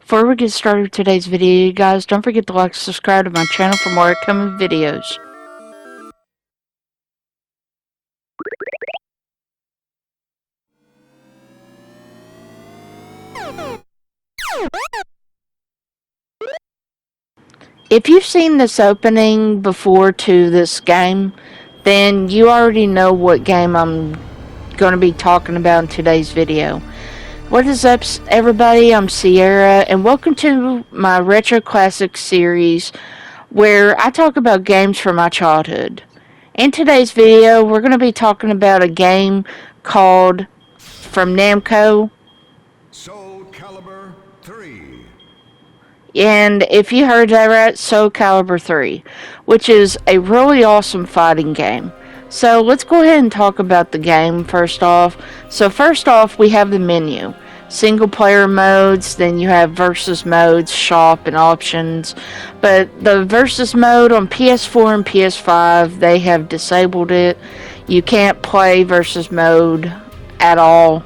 Before we get started with today's video, you guys, don't forget to like and subscribe to my channel for more upcoming videos. If you've seen this opening before to this game, then you already know what game I'm going to be talking about in today's video. What is up, everybody? I'm Sierra, and welcome to my Retro Classics series, where I talk about games from my childhood. In today's video, we're going to be talking about a game called, from Namco, Soul Calibur 3. and if you heard that right, Soul Calibur 3, which is a really awesome fighting game. So let's go ahead and talk about the game first off. So first off, we have the menu. Single player modes, then you have versus modes, shop, and options. But the versus mode on PS4 and PS5, they have disabled it. You can't play versus mode at all.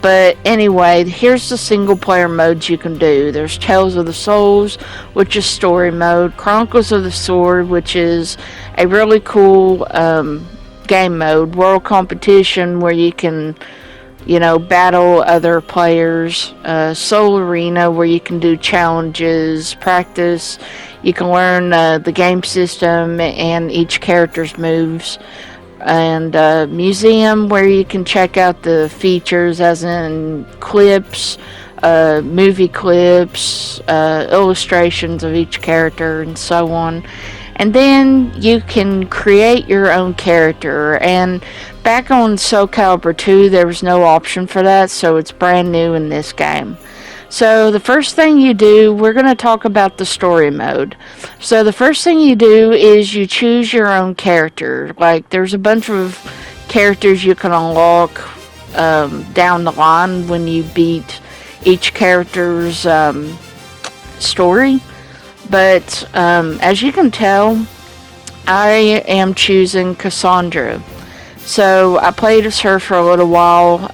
But anyway, here's the single player modes you can do. There's Tales of the Souls, which is story mode. Chronicles of the Sword, which is a really cool game mode. World competition, where you can, battle other players. Soul Arena, where you can do challenges, practice. You can learn the game system and each character's moves. And museum, where you can check out the features, as in clips, movie clips, illustrations of each character, and so on. And then you can create your own character. And back on Soul Calibur 2, there was no option for that, so it's brand new in this game. So the first thing you do, we're going to talk about the story mode. So the first thing you do is you choose your own character. Like, there's a bunch of characters you can unlock down the line when you beat each character's story. But as you can tell, I am choosing Cassandra. So I played as her for a little while,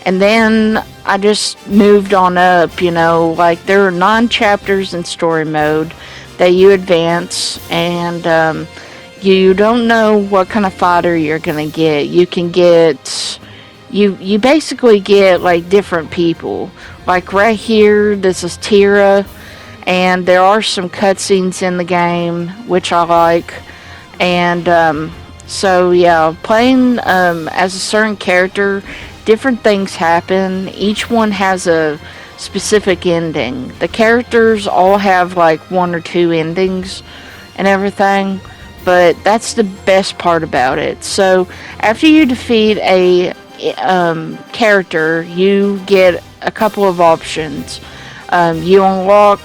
and then I just moved on up, like there are 9 chapters in story mode that you advance, and you don't know what kind of fighter you're gonna get. You can get, you basically get like different people. Like right here, this is Tira, and there are some cutscenes in the game, which I like, and so yeah, playing as a certain character, different things happen. Each one has a specific ending. The characters all have like 1 or 2 endings and everything, but that's the best part about it. So after you defeat a character, you get a couple of options. You unlock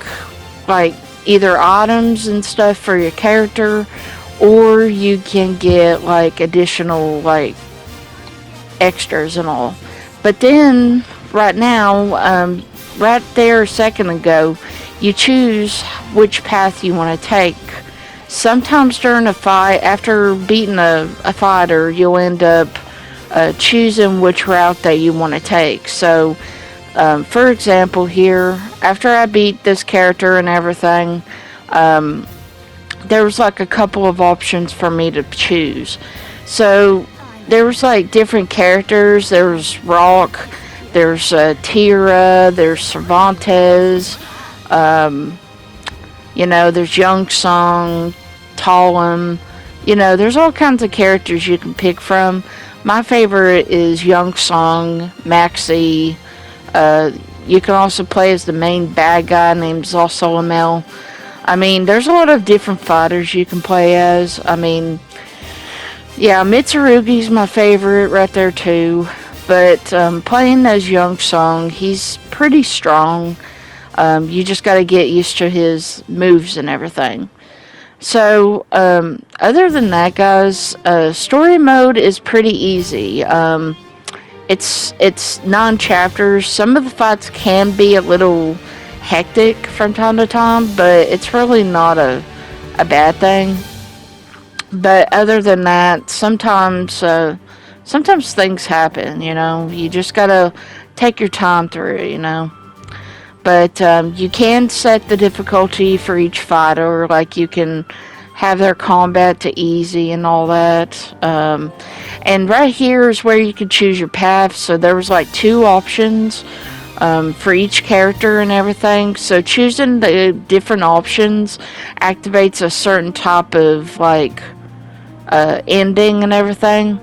like either items and stuff for your character, or you can get like additional like extras and all. But then right now, right there a second ago, you choose which path you want to take. Sometimes during a fight, after beating a fighter, you'll end up choosing which route that you want to take. So for example, here, after I beat this character and everything, there was like a couple of options for me to choose. So there was like different characters. There's Rock, there's Tira, there's Cervantes, there's Young Song, Talum. There's all kinds of characters you can pick from. My favorite is Young Song, Maxi. You can also play as the main bad guy named Zosolamel. I mean, there's a lot of different fighters you can play as. I mean, yeah, Mitsurugi's my favorite right there too. But playing as Young Song, he's pretty strong. You just got to get used to his moves and everything. So, other than that, guys, story mode is pretty easy. It's 9 chapters. Some of the fights can be a little hectic from time to time, but it's really not a bad thing. But other than that, sometimes things happen, you just gotta take your time through it. But you can set the difficulty for each fighter. Like you can have their combat to easy and all that. And right here is where you can choose your path. So there was like two options for each character and everything. So choosing the different options activates a certain type of like ending and everything.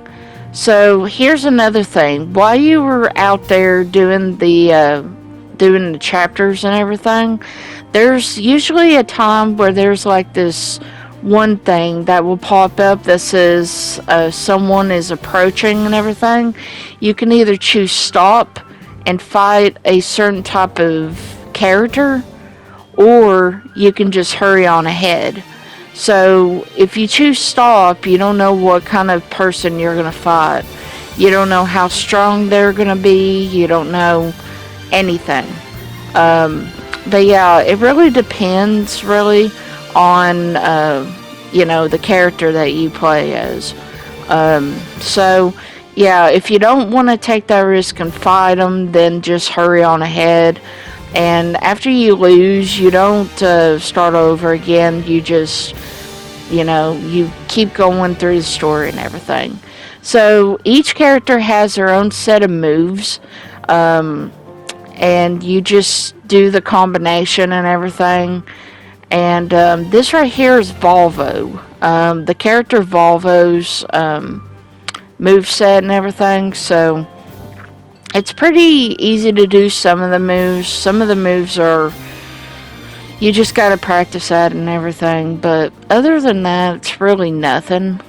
So here's another thing. While you were out there doing the chapters and everything, there's usually a time where there's like this one thing that will pop up that says someone is approaching and everything. You can either choose stop and fight a certain type of character, or you can just hurry on ahead. So if you choose stop, you don't know what kind of person you're going to fight. You don't know how strong they're going to be. You don't know anything. But yeah, it really depends really on, the character that you play as. So yeah, if you don't want to take that risk and fight them, then just hurry on ahead. And after you lose, you don't start over again. You just, you keep going through the story and everything. So each character has their own set of moves. And you just do the combination and everything. And this right here is Volvo. The character Volvo's move set and everything. So it's pretty easy to do some of the moves. Some of the moves are, you just gotta practice that and everything. But other than that, it's really nothing.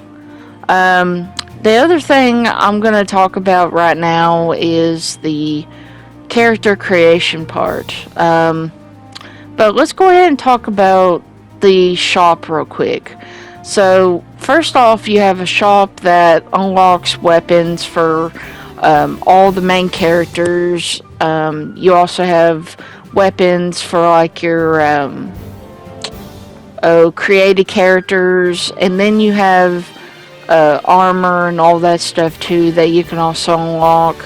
The other thing I'm gonna talk about right now is the character creation part. But let's go ahead and talk about the shop real quick. So first off, you have a shop that unlocks weapons for all the main characters. You also have weapons for like your created characters, and then you have armor and all that stuff too that you can also unlock.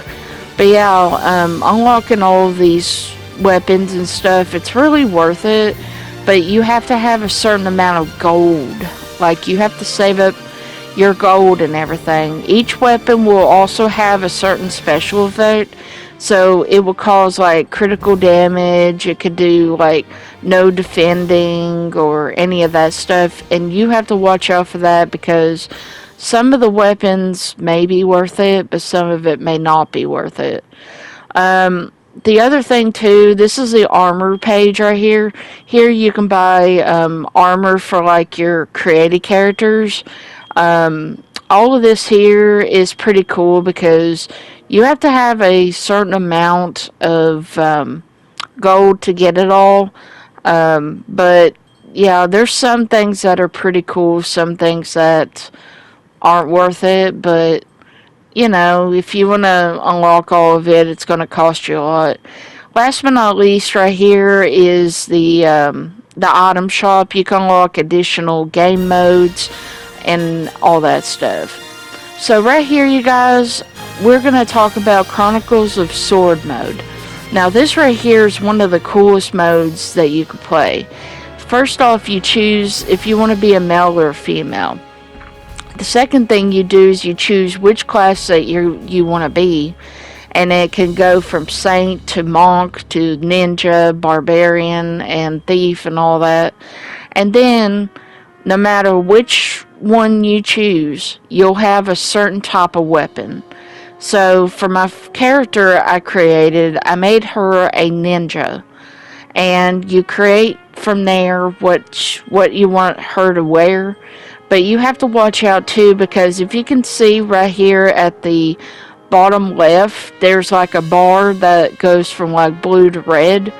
But yeah, unlocking all of these weapons and stuff, it's really worth it. But you have to have a certain amount of gold. Like you have to save up your gold and everything. Each weapon will also have a certain special effect. So it will cause like critical damage. It could do like no defending or any of that stuff. And you have to watch out for that because some of the weapons may be worth it, but some of it may not be worth it. The other thing too, this is the armor page right here. Here you can buy armor for like your created characters. All of this here is pretty cool because you have to have a certain amount of gold to get it all. But yeah, there's some things that are pretty cool, some things that aren't worth it, but if you want to unlock all of it, it's going to cost you a lot. Last but not least, right here is the item shop. You can unlock additional game modes and all that stuff. So right here, you guys, we're going to talk about Chronicles of Sword mode. Now, this right here is one of the coolest modes that you can play. First off, you choose if you want to be a male or a female. The second thing you do is you choose which class that you want to be, and it can go from saint to monk to ninja, barbarian, and thief and all that. And then no matter which one you choose, you'll have a certain type of weapon. So for my character I created, I made her a ninja, and you create from there what you want her to wear. But you have to watch out too, because if you can see right here at the bottom left, there's like a bar that goes from like blue to red.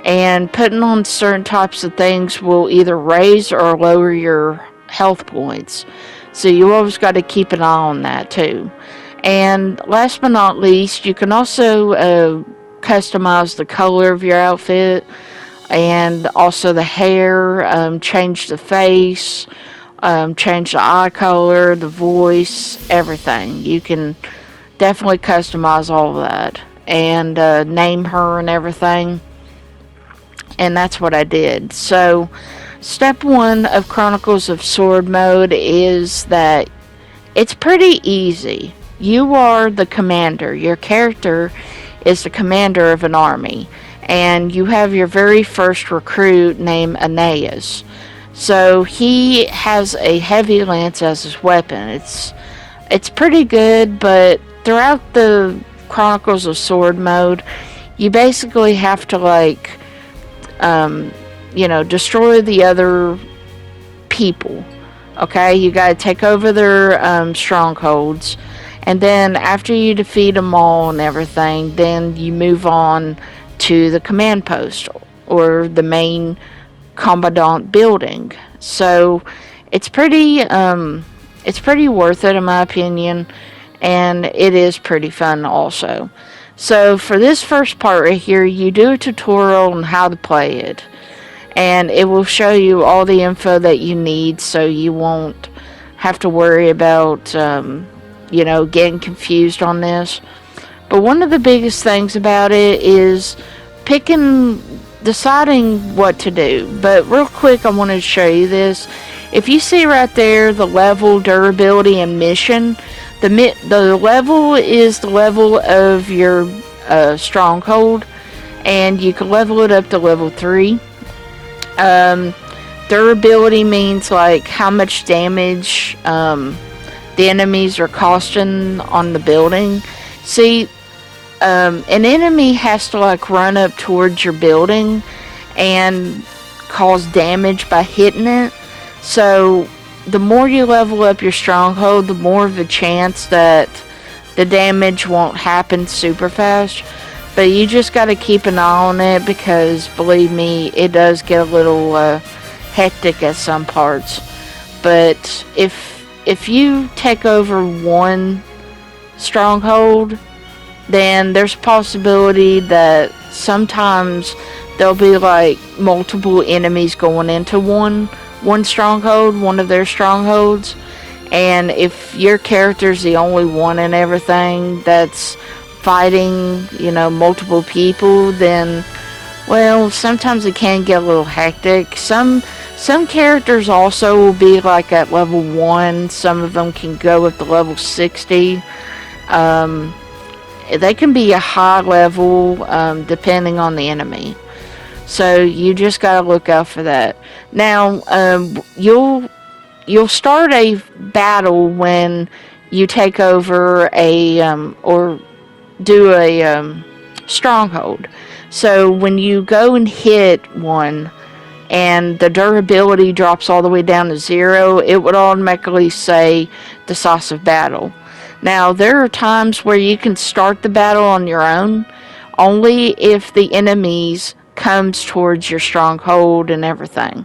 And putting on certain types of things will either raise or lower your health points. So you always got to keep an eye on that too. And last but not least, you can also customize the color of your outfit, and also the hair, change the face, change the eye color, the voice, everything. You can definitely customize all of that, and name her and everything. and that's what I did. So, step one of Chronicles of Sword mode is that it's pretty easy. You are the commander. Your character is the commander of an army, and you have your very first recruit named Aeneas. So he has a heavy lance as his weapon. It's pretty good, but throughout the Chronicles of Sword mode, you basically have to um, destroy the other people. Okay, you gotta take over their strongholds, and then after you defeat them all and everything, then you move on to the command post or the main commandant building. So it's pretty worth it in my opinion, and it is pretty fun also. So for this first part right here, you do a tutorial on how to play it, and it will show you all the info that you need, so you won't have to worry about getting confused on this. But one of the biggest things about it is deciding what to do. But real quick, I wanted to show you this. If you see right there the level, durability, and mission, the level is the level of your stronghold, and you can level it up to level 3. Durability means like how much damage the enemies are costing on the building. See, an enemy has to run up towards your building and cause damage by hitting it. So the more you level up your stronghold, the more of a chance that the damage won't happen super fast. But you just got to keep an eye on it, because believe me, it does get a little hectic at some parts. But if you take over one stronghold, then there's a possibility that sometimes there'll be multiple enemies going into one stronghold, one of their strongholds. And if your character's the only one and everything that's fighting, multiple people, then, well, sometimes it can get a little hectic. Some characters also will be at level 1. Some of them can go up to level 60. They can be a high level, depending on the enemy. So you just gotta look out for that. Now, you'll start a battle when you take over or do a stronghold. So when you go and hit one and the durability drops all the way down to 0, it would automatically say decisive battle. Now, there are times where you can start the battle on your own, only if the enemies comes towards your stronghold and everything.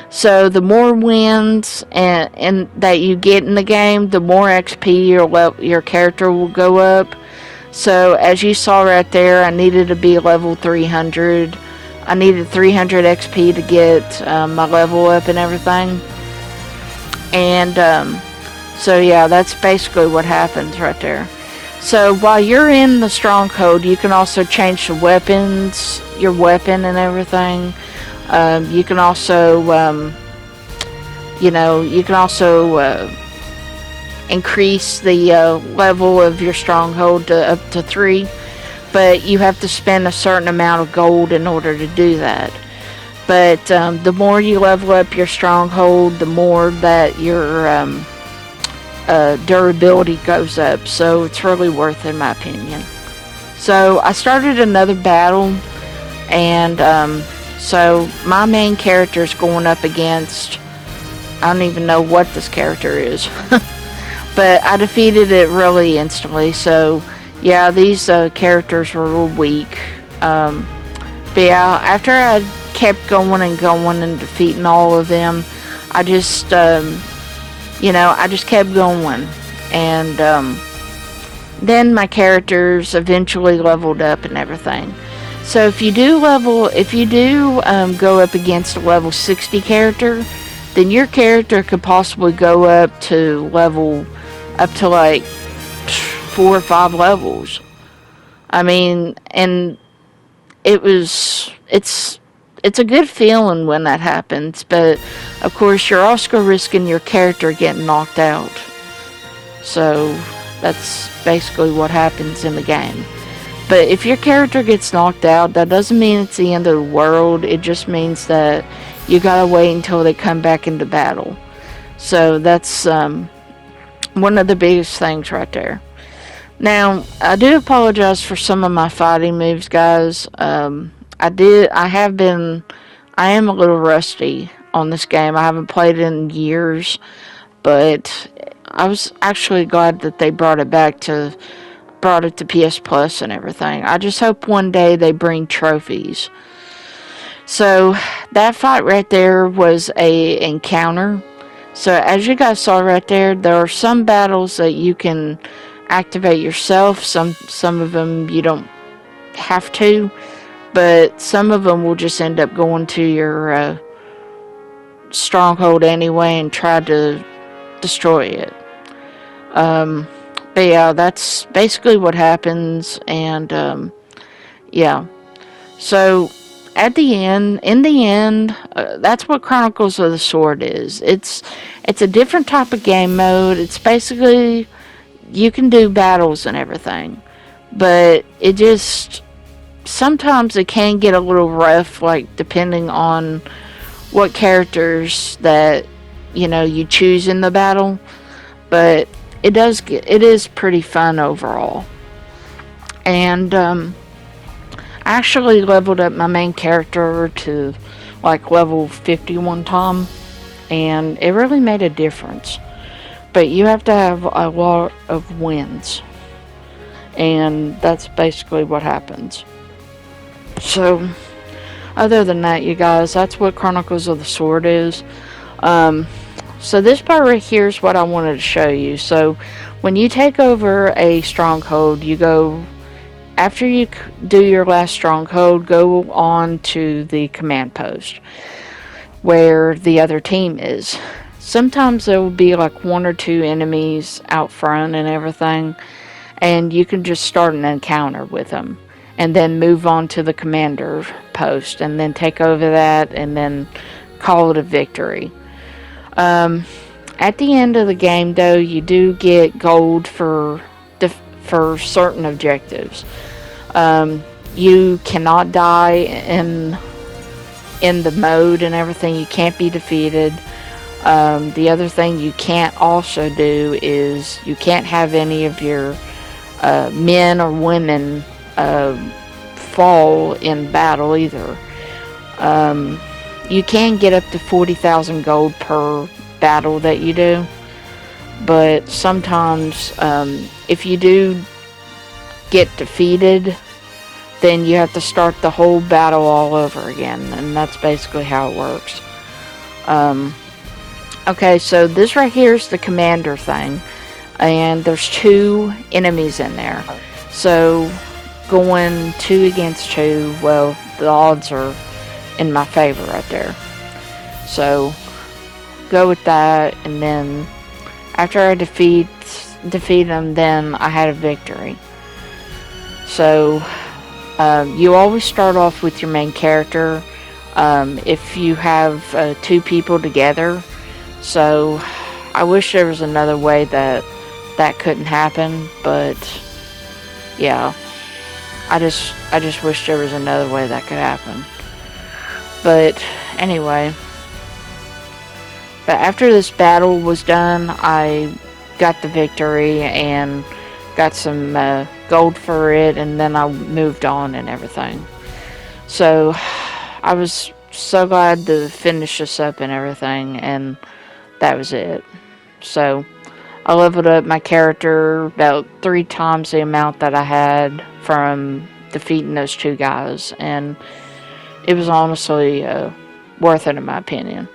So the more wins and that you get in the game, the more XP your character will go up. So as you saw right there, I needed to be level 300. I needed 300 XP to get my level up and everything. And so yeah, that's basically what happens right there. So while you're in the stronghold, you can also change the weapons, your weapon and everything. You can also, increase the level of your stronghold up to 3, but you have to spend a certain amount of gold in order to do that. But the more you level up your stronghold, the more that your durability goes up. So it's really worth it, in my opinion. So I started another battle, and so my main character is going up against, I don't even know what this character is. But I defeated it really instantly. So yeah, these characters were real weak. But yeah, after I kept going and defeating all of them, I just kept going. And then my characters eventually leveled up and everything. So if you do go up against a level 60 character, then your character could possibly go up to 4 or 5 levels. I mean, and it's it's a good feeling when that happens, but of course you're also risking your character getting knocked out. So that's basically what happens in the game. But if your character gets knocked out, that doesn't mean it's the end of the world. It just means that you gotta wait until they come back into battle. So that's one of the biggest things right there. Now, I do apologize for some of my fighting moves, guys. I am a little rusty on this game. I haven't played it in years, but I was actually glad that they brought it to PS Plus and everything. I just hope one day they bring trophies. So that fight right there was a encounter. So as you guys saw right there, there are some battles that you can activate yourself. Some of them you don't have to, but some of them will just end up going to your stronghold anyway and try to destroy it. But yeah, that's basically what happens, and yeah. So in the end, that's what Chronicles of the Sword is. It's a different type of game mode. It's basically you can do battles and everything, but it just sometimes it can get a little rough, like depending on what characters that you choose in the battle. But it is pretty fun overall. And I actually leveled up my main character to like level 50 one time, and it really made a difference. But you have to have a lot of wins, and that's basically what happens. So, other than that, you guys, that's what Chronicles of the Sword is. So this part right here is what I wanted to show you. So when you take over a stronghold, you go, after you do your last stronghold, go on to the command post where the other team is. Sometimes there will be like one or two enemies out front and everything, and you can just start an encounter with them and then move on to the commander post and then take over that and then call it a victory. At the end of the game, though, you do get gold for certain objectives. You cannot die in the mode and everything. You can't be defeated. The other thing you can't also do is you can't have any of your men or women fall in battle either. You can get up to 40,000 gold per battle that you do, but sometimes if you do get defeated, then you have to start the whole battle all over again, and that's basically how it works. Okay, so this right here is the commander thing, and there's two enemies in there. So going 2 against 2, well, the odds are in my favor right there. So go with that, and then after I defeat them, then I had a victory. So you always start off with your main character if you have 2 people together. So I wish there was another way that couldn't happen, but yeah, I just wish there was another way that could happen. But anyway, but after this battle was done, I got the victory and got some gold for it, and then I moved on and everything. So I was so glad to finish this up and everything, and that was it. So I leveled up my character about 3 times the amount that I had from defeating those 2 guys, and it was honestly worth it in my opinion.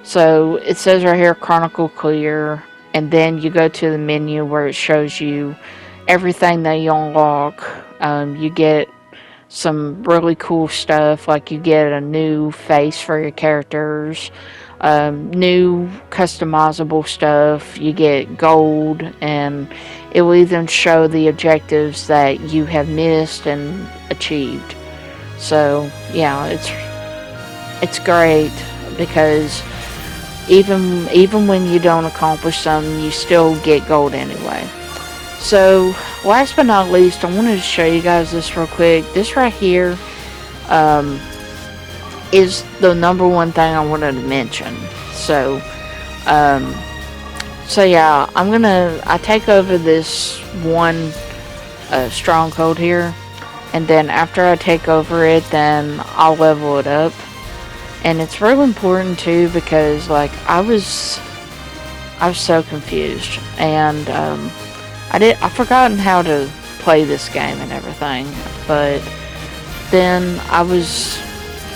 So it says right here, Chronicle Clear, and then you go to the menu where it shows you everything that you unlock. You get some really cool stuff, like you get a new face for your characters, new customizable stuff, you get gold, and it will even show the objectives that you have missed and achieved. So yeah, it's great because even when you don't accomplish something, you still get gold anyway. So, last but not least, I wanted to show you guys this real quick. This right here um, is the number one thing I wanted to mention. Um, so yeah, I take over this one stronghold here, and then after I take over it, then I'll level it up. And it's real important too because like I was so confused, and I forgotten how to play this game and everything, but then I was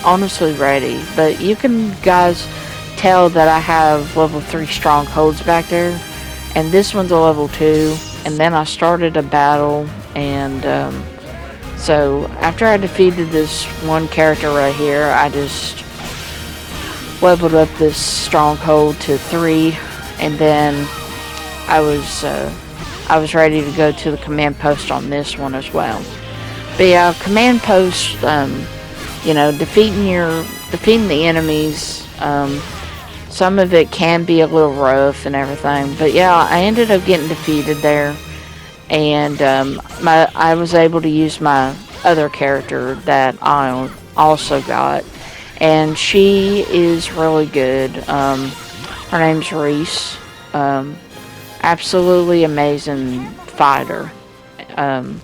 honestly ready. But you can guys tell that I have level 3 strongholds back there, and this one's a level 2, and then I started a battle, and so after I defeated this one character right here, I just leveled up this stronghold to 3, and then I was ready to go to the command post on this one as well. But yeah, command post, defeating the enemies. Some of it can be a little rough and everything, but yeah, I ended up getting defeated there, and I was able to use my other character that I also got, and she is really good. Her name's Reese. Absolutely amazing fighter. Um,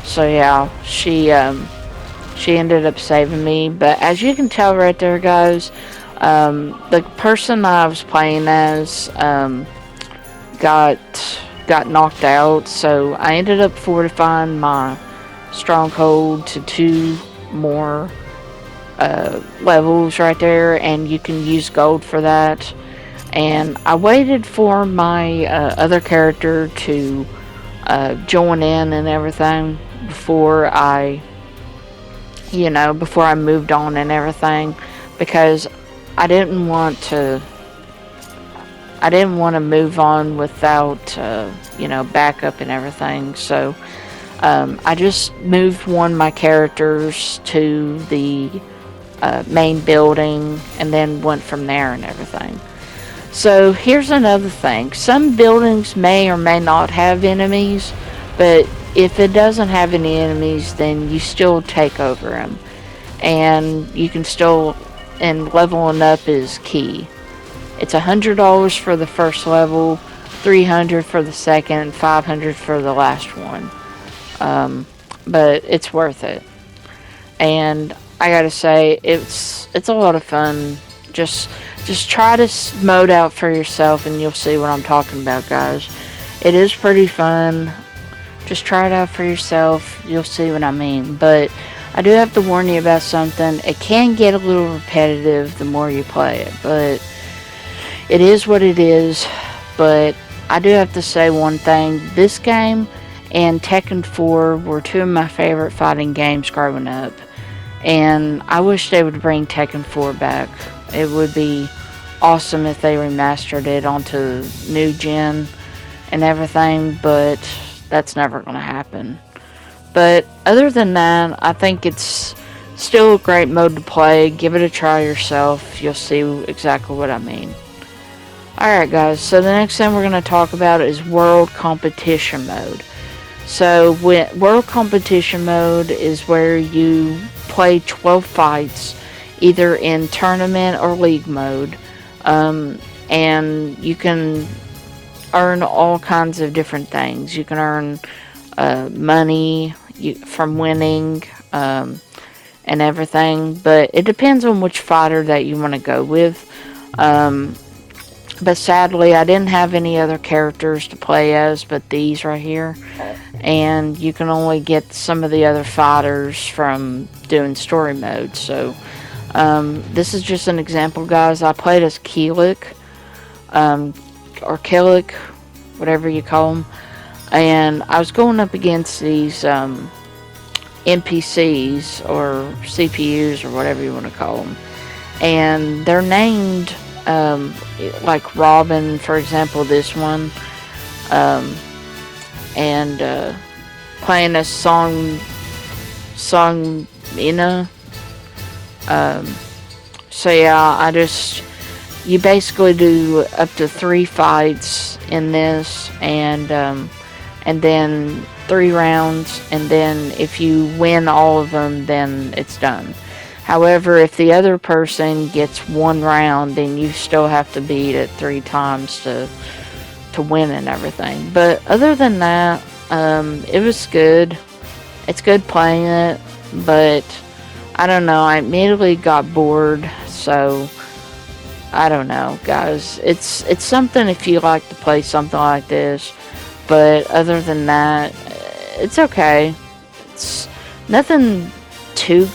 so yeah, she ended up saving me. But as you can tell right there, guys, the person I was playing as got knocked out. So I ended up fortifying my stronghold to 2 more levels right there, and you can use gold for that. And I waited for my other character to join in and everything before before I moved on and everything, because I didn't want to move on without backup and everything. So I just moved one of my characters to the main building and then went from there and everything. So here's another thing. Some buildings may or may not have enemies, but if it doesn't have any enemies, then you still take over them. And you can still, and leveling up is key. It's $100 for the first level, $300 for the second, $500 for the last one. But it's worth it. And I gotta say, it's a lot of fun. Just try this mode out for yourself and you'll see what I'm talking about, guys. It is pretty fun. Just try it out for yourself. You'll see what I mean. But I do have to warn you about something. It can get a little repetitive the more you play it. But it is what it is. But I do have to say one thing. This game and Tekken 4 were 2 of my favorite fighting games growing up. And I wish they would bring Tekken 4 back. It would be awesome if they remastered it onto new gen and everything, but that's never going to happen. But other than that, I think it's still a great mode to play. Give it a try yourself. You'll see exactly what I mean. Alright guys, so the next thing we're going to talk about is World Competition Mode. So World Competition Mode is where you play 12 fights, either in tournament or league mode, and you can earn all kinds of different things. You can earn money from winning and everything, but it depends on which fighter that you want to go with. But sadly, I didn't have any other characters to play as but these right here, and you can only get some of the other fighters from doing story mode. So this is just an example, guys. I played as Keelik, or Killick, whatever you call them, and I was going up against these NPCs or CPUs or whatever you want to call them, and they're named like Robin, for example, this one, and playing a song Mina, So yeah, you basically do up to 3 fights in this, and then 3 rounds, and then if you win all of them, then it's done. However, if the other person gets 1 round, then you still have to beat it 3 times to win and everything. But other than that, it was good. It's good playing it, but I don't know. I immediately got bored, so I don't know, guys. It's something if you like to play something like this, but other than that, it's okay. It's nothing too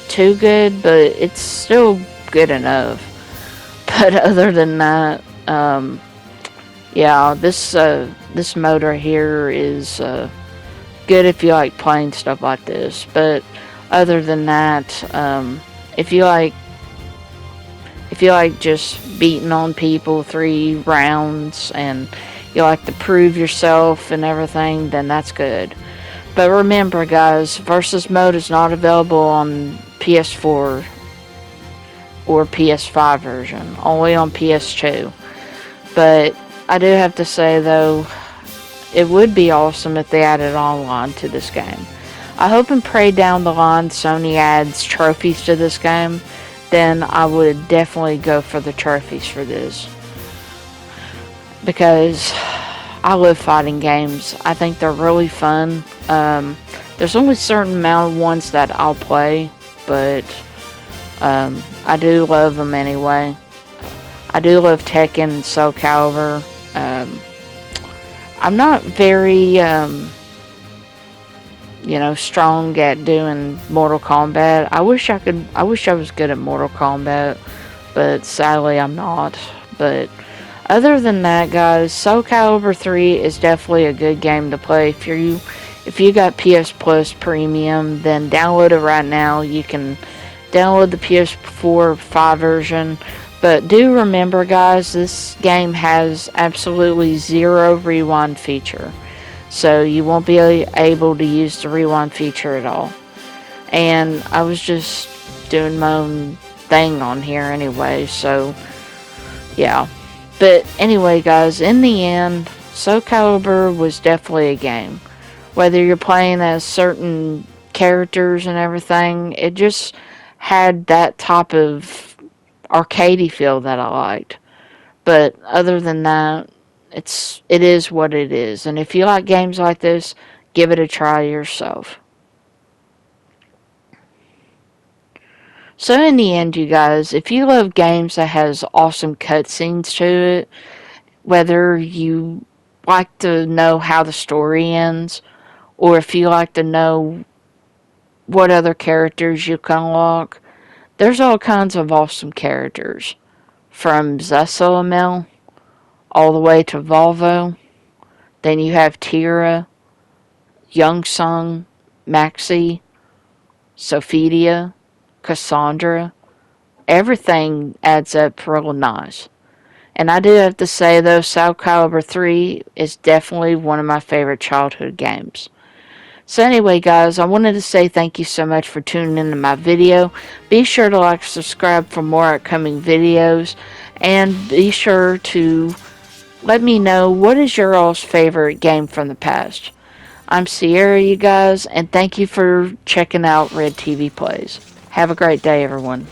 too good, but it's still good enough. But other than that, yeah, this mode right here is good if you like playing stuff like this. But other than that, if you like just beating on people 3 rounds and you like to prove yourself and everything, then that's good. But remember, guys, versus mode is not available on PS4 or PS5 version, only on PS2. But I do have to say, though, it would be awesome if they added online to this game. I hope and pray down the line Sony adds trophies to this game. Then I would definitely go for the trophies for this. Because I love fighting games. I think they're really fun. There's only a certain amount of ones that I'll play, but I do love them anyway. I do love Tekken and Soul Calibur. I'm not very, strong at doing Mortal Kombat. I wish I was good at Mortal Kombat, but sadly I'm not. But other than that, guys, Soul Calibur 3 is definitely a good game to play. If you got PS Plus Premium, then download it right now. You can download the PS4 5 version. But do remember, guys, this game has absolutely zero rewind feature. So you won't be able to use the rewind feature at all. And I was just doing my own thing on here anyway, so yeah. But anyway, guys, in the end, Soul Calibur was definitely a game. Whether you're playing as certain characters and everything, it just had that type of arcadey feel that I liked. But other than that, it is what it is. And if you like games like this, give it a try yourself. So in the end, you guys, if you love games that has awesome cutscenes to it, whether you like to know how the story ends, or if you like to know what other characters you can unlock, there's all kinds of awesome characters. From Zesalamel all the way to Volvo. Then you have Tira, Youngsung, Maxi, Sophidia, Cassandra. Everything adds up real nice. And I do have to say, though, Soul Calibur 3 is definitely one of my favorite childhood games. So anyway, guys, I wanted to say thank you so much for tuning into my video. Be sure to like and subscribe for more upcoming videos. And be sure to let me know, what is your all's favorite game from the past? I'm Sierra, you guys, and thank you for checking out Red TV Plays. Have a great day, everyone.